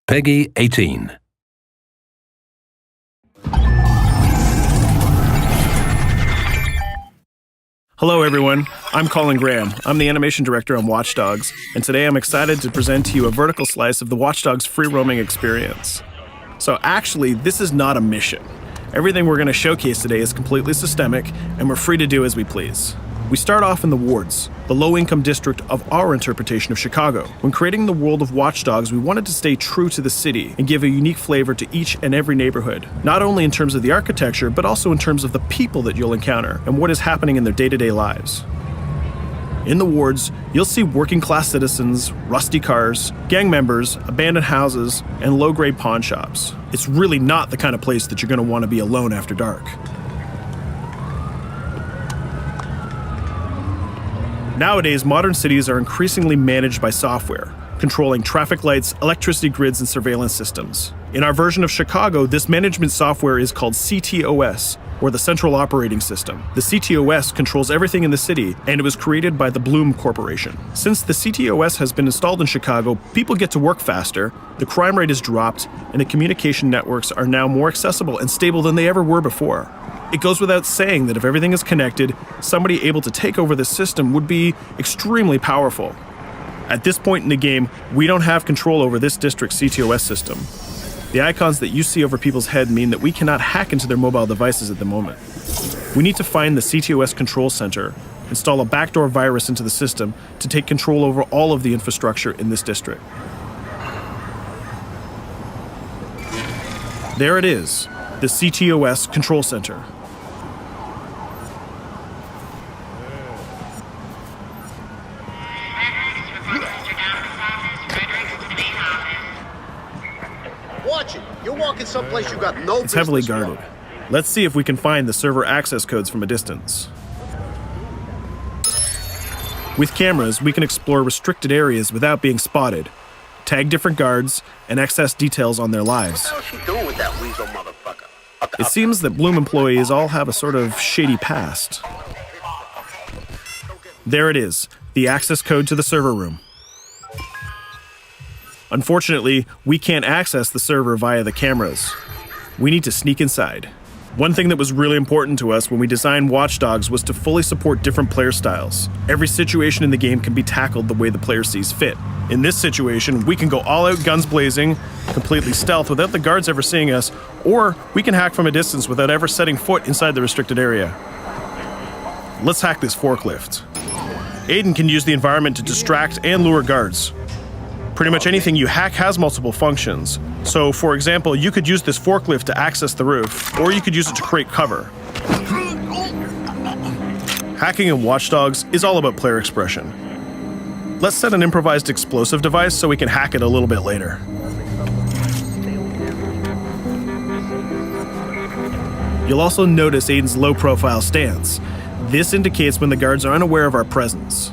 PEGI 18. Hello everyone, I'm Colin Graham. I'm the animation director on Watch Dogs, and today I'm excited to present to you a vertical slice of the Watch Dogs free roaming experience. So actually, this is not a mission. Everything we're going to showcase today is completely systemic, and we're free to do as we please. We start off in the wards, the low-income district of our interpretation of Chicago. When creating the world of Watch Dogs, we wanted to stay true to the city and give a unique flavor to each and every neighborhood, not only in terms of the architecture, but also in terms of the people that you'll encounter and what is happening in their day-to-day lives. In the wards, you'll see working-class citizens, rusty cars, gang members, abandoned houses, and low-grade pawn shops. It's really not the kind of place that you're going to want to be alone after dark. Nowadays, modern cities are increasingly managed by software, controlling traffic lights, electricity grids, and surveillance systems. In our version of Chicago, this management software is called CTOS, or the Central Operating System. The CTOS controls everything in the city, and it was created by the Bloom Corporation. Since the CTOS has been installed in Chicago, people get to work faster, the crime rate is dropped, and the communication networks are now more accessible and stable than they ever were before. It goes without saying that if everything is connected, somebody able to take over the system would be extremely powerful. At this point in the game, we don't have control over this district's CTOS system. The icons that you see over people's head mean that we cannot hack into their mobile devices at the moment. We need to find the CTOS control center, install a backdoor virus into the system to take control over all of the infrastructure in this district. There it is, the CTOS control center. Watch it. You're walking someplace you got no It's heavily business guarded. Let's see if we can find the server access codes from a distance. With cameras, we can explore restricted areas without being spotted, tag different guards, and access details on their lives. What the hell is she doing with that weasel motherfucker? It seems that Bloom employees all have a sort of shady past. There it is, the access code to the server room. Unfortunately, we can't access the server via the cameras. We need to sneak inside. One thing that was really important to us when we designed Watch Dogs was to fully support different player styles. Every situation in the game can be tackled the way the player sees fit. In this situation, we can go all out guns blazing, completely stealth without the guards ever seeing us, or we can hack from a distance without ever setting foot inside the restricted area. Let's hack this forklift. Aiden can use the environment to distract and lure guards. Pretty much anything you hack has multiple functions. So, for example, you could use this forklift to access the roof, or you could use it to create cover. Hacking in Watch Dogs is all about player expression. Let's set an improvised explosive device so we can hack it a little bit later. You'll also notice Aiden's low-profile stance. This indicates when the guards are unaware of our presence.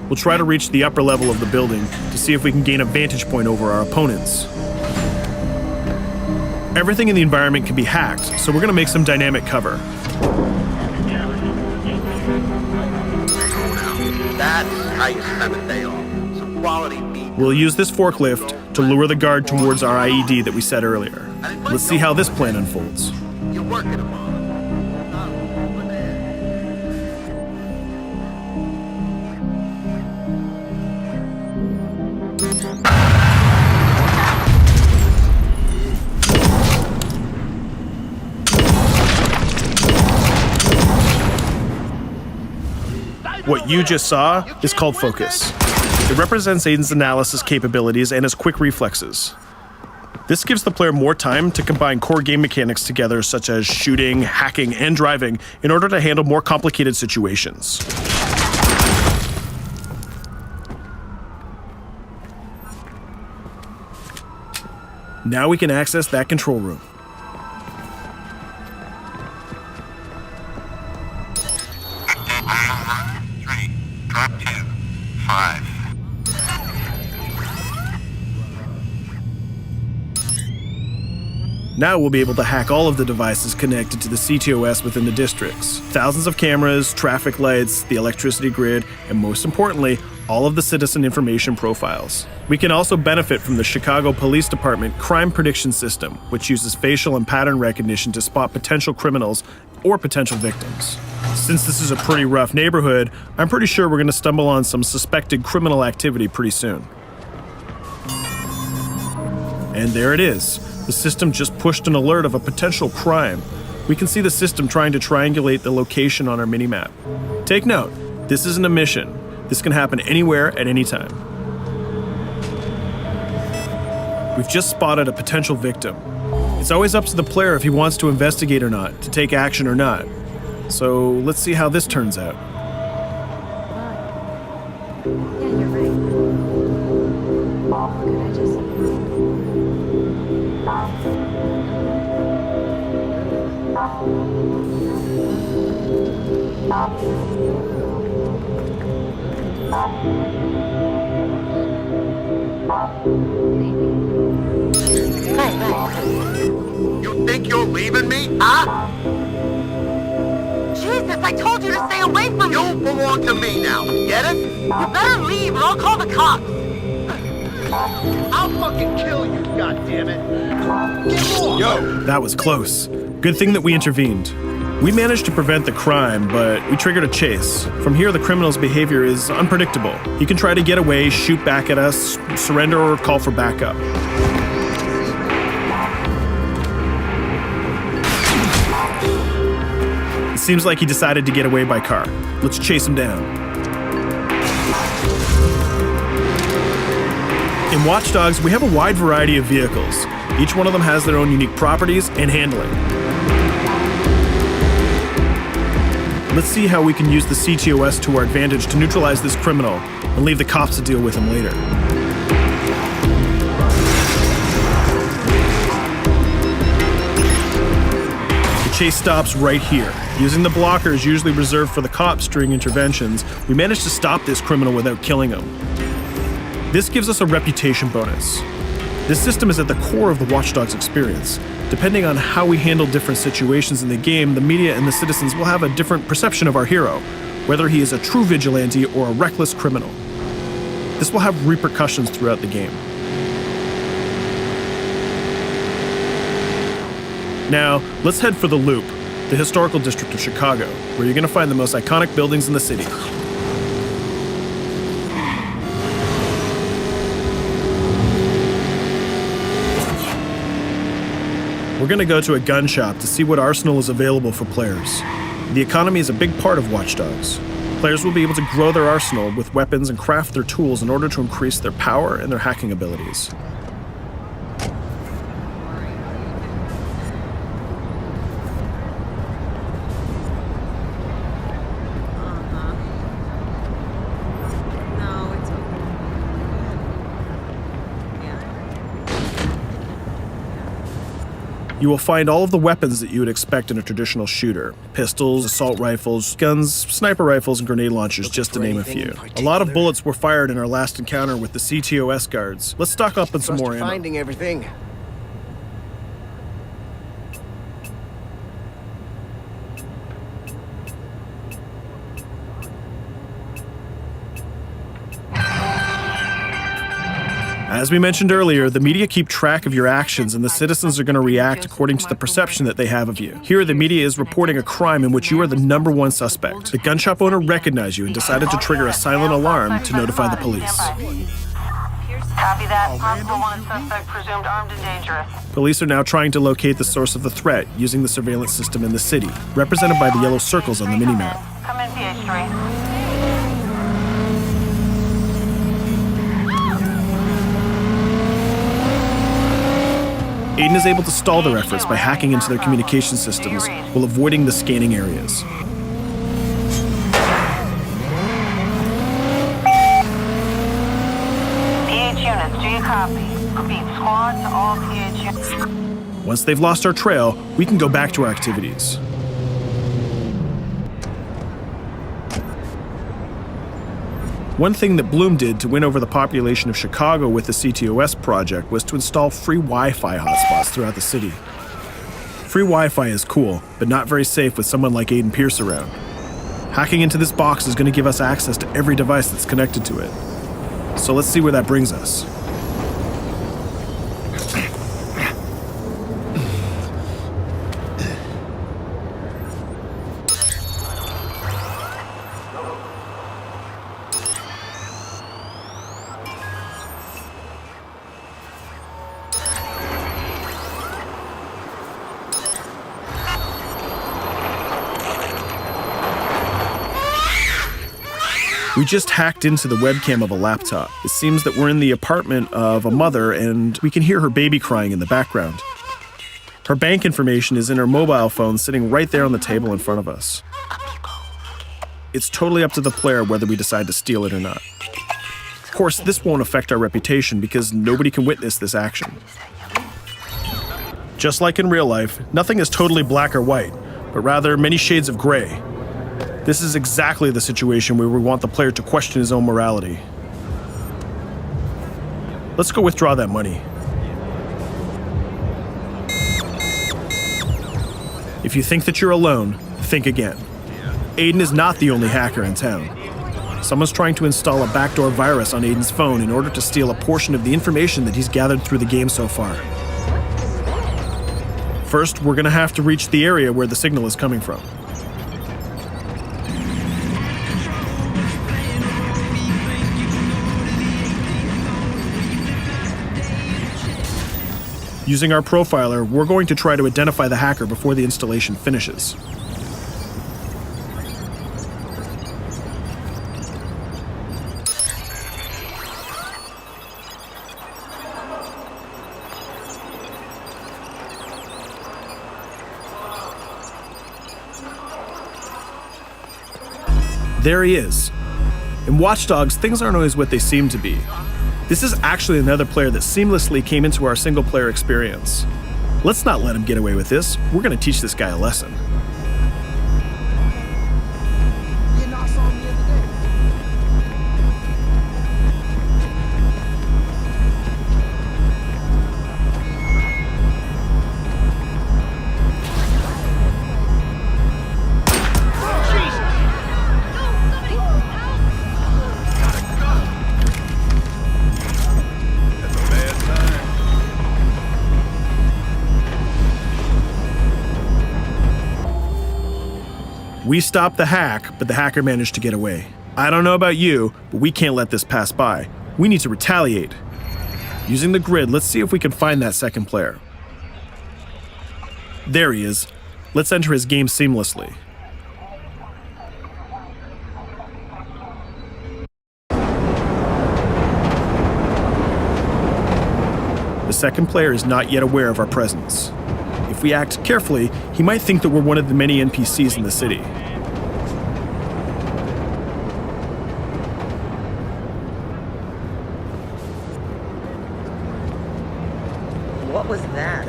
We'll try to reach the upper level of the building to see if we can gain a vantage point over our opponents. Everything in the environment can be hacked, so we're going to make some dynamic cover. That's how you spend a day off. Some quality meat. We'll use this forklift to lure the guard towards our IED that we set earlier. Let's see how this plan unfolds. You're working them on. What you just saw is called focus. It represents Aiden's analysis capabilities and his quick reflexes. This gives the player more time to combine core game mechanics together, such as shooting, hacking, and driving, in order to handle more complicated situations. Now we can access that control room. Drop 2, 5. Now we'll be able to hack all of the devices connected to the CTOS within the districts. Thousands of cameras, traffic lights, the electricity grid, and most importantly, all of the citizen information profiles. We can also benefit from the Chicago Police Department crime prediction system, which uses facial and pattern recognition to spot potential criminals or potential victims. Since this is a pretty rough neighborhood, I'm pretty sure we're going to stumble on some suspected criminal activity pretty soon. And there it is. The system just pushed an alert of a potential crime. We can see the system trying to triangulate the location on our minimap. Take note, this isn't a mission. This can happen anywhere at any time. We've just spotted a potential victim. It's always up to the player if he wants to investigate or not, to take action or not. So let's see how this turns out. Yeah, you're right. Could I just... You think you're leaving me? Huh? Jesus, I told you to stay away from me! You belong to me now. Get it? You better leave or I'll call the cops! I'll fucking kill you, goddammit. Get off! Yo! That was close. Good thing that we intervened. We managed to prevent the crime, but we triggered a chase. From here, the criminal's behavior is unpredictable. He can try to get away, shoot back at us, surrender, or call for backup. It seems like he decided to get away by car. Let's chase him down. In Watch Dogs, we have a wide variety of vehicles. Each one of them has their own unique properties and handling. Let's see how we can use the CTOS to our advantage to neutralize this criminal and leave the cops to deal with him later. The chase stops right here. Using the blockers usually reserved for the cops during interventions, we managed to stop this criminal without killing him. This gives us a reputation bonus. This system is at the core of the Watch Dogs experience. Depending on how we handle different situations in the game, the media and the citizens will have a different perception of our hero, whether he is a true vigilante or a reckless criminal. This will have repercussions throughout the game. Now, let's head for the Loop, the historical district of Chicago, where you're going to find the most iconic buildings in the city. We're going to go to a gun shop to see what arsenal is available for players. The economy is a big part of Watch Dogs. Players will be able to grow their arsenal with weapons and craft their tools in order to increase their power and their hacking abilities. No, it's okay. You will find all of the weapons that you would expect in a traditional shooter. Pistols, assault rifles, guns, sniper rifles, and grenade launchers, just to name a few. A lot of bullets were fired in our last encounter with the CTOS guards. Let's stock up on some more ammo. Finding everything. As we mentioned earlier, the media keep track of your actions and the citizens are going to react according to the perception that they have of you. Here, the media is reporting a crime in which you are the #1 suspect. The gun shop owner recognized you and decided to trigger a silent alarm to notify the police. Copy that. Possible one suspect presumed armed and dangerous. Police are now trying to locate the source of the threat using the surveillance system in the city, represented by the yellow circles on the minimap. Come in, PH3. Aiden is able to stall their efforts by hacking into their communication systems while avoiding the scanning areas. PH units, do you copy? Repeat, squad to all PH units. Once they've lost our trail, we can go back to our activities. One thing that Bloom did to win over the population of Chicago with the CTOS project was to install free Wi-Fi hotspots throughout the city. Free Wi-Fi is cool, but not very safe with someone like Aiden Pierce around. Hacking into this box is going to give us access to every device that's connected to it. So let's see where that brings us. We just hacked into the webcam of a laptop. It seems that we're in the apartment of a mother and we can hear her baby crying in the background. Her bank information is in her mobile phone sitting right there on the table in front of us. It's totally up to the player whether we decide to steal it or not. Of course, this won't affect our reputation because nobody can witness this action. Just like in real life, nothing is totally black or white, but rather many shades of gray. This is exactly the situation where we want the player to question his own morality. Let's go withdraw that money. If you think that you're alone, think again. Aiden is not the only hacker in town. Someone's trying to install a backdoor virus on Aiden's phone in order to steal a portion of the information that he's gathered through the game so far. First, we're gonna have to reach the area where the signal is coming from. Using our profiler, we're going to try to identify the hacker before the installation finishes. There he is. In Watch Dogs, things aren't always what they seem to be. This is actually another player that seamlessly came into our single-player experience. Let's not let him get away with this. We're going to teach this guy a lesson. We stopped the hack, but the hacker managed to get away. I don't know about you, but we can't let this pass by. We need to retaliate. Using the grid, let's see if we can find that second player. There he is. Let's enter his game seamlessly. The second player is not yet aware of our presence. If we act carefully, he might think that we're one of the many NPCs in the city. What was that?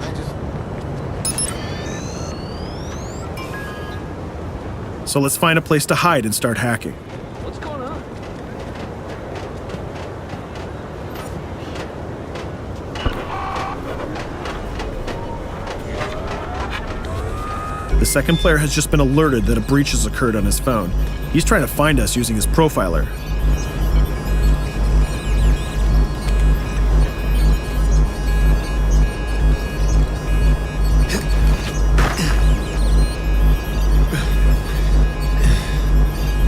So let's find a place to hide and start hacking. What's going on? The second player has just been alerted that a breach has occurred on his phone. He's trying to find us using his profiler.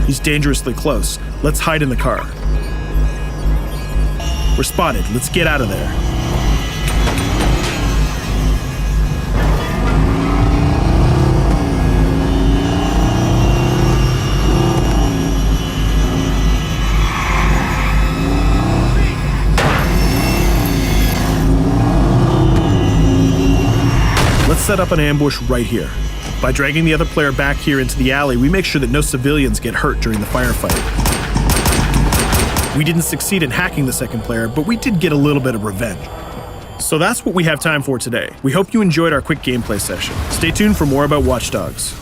He's dangerously close. Let's hide in the car. We're spotted. Let's get out of there. Let's set up an ambush right here. By dragging the other player back here into the alley, we make sure that no civilians get hurt during the firefight. We didn't succeed in hacking the second player, but we did get a little bit of revenge. So that's what we have time for today. We hope you enjoyed our quick gameplay session. Stay tuned for more about Watch Dogs.